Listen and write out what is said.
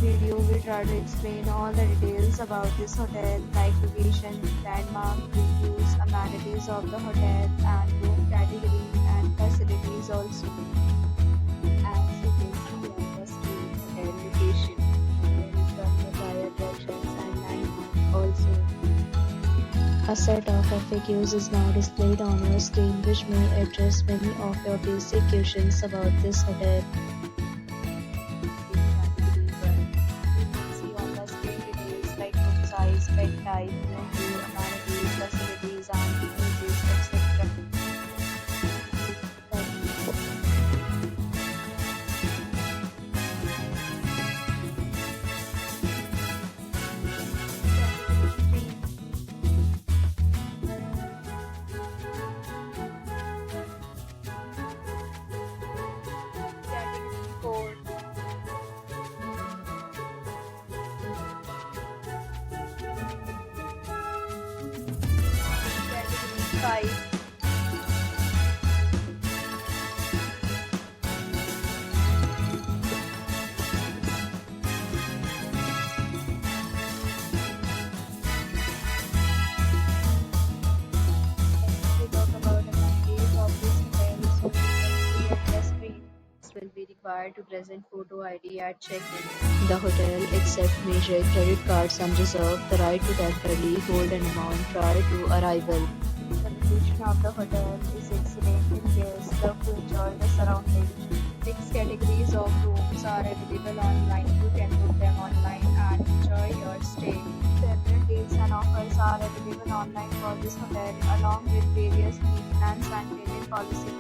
video, we try to explain all the details about this hotel, like location, landmark, reviews, amenities of the hotel, and room category and facilities also. As you can see on the screen, hotel location, hotel is surrounded by attractions and landmarks also. A set of FAQs is now displayed on your screen, which may address many of your basic questions about this hotel. See on the screen details like room size, bed type, room view, amenities, facilities, and images, etc. Category 4. Category 5. We talk about amenities of this hotel, so you can see at the screen. Will be required to present photo ID at check-in. The hotel accepts major credit cards and reserves the right to temporarily hold an amount prior to arrival. The location of the hotel is excellent and guests love to enjoy the surroundings. 6 categories of rooms are available online. You can book them online and enjoy your stay. Several deals and offers are available online for this hotel, along with various maintenance and payment policies.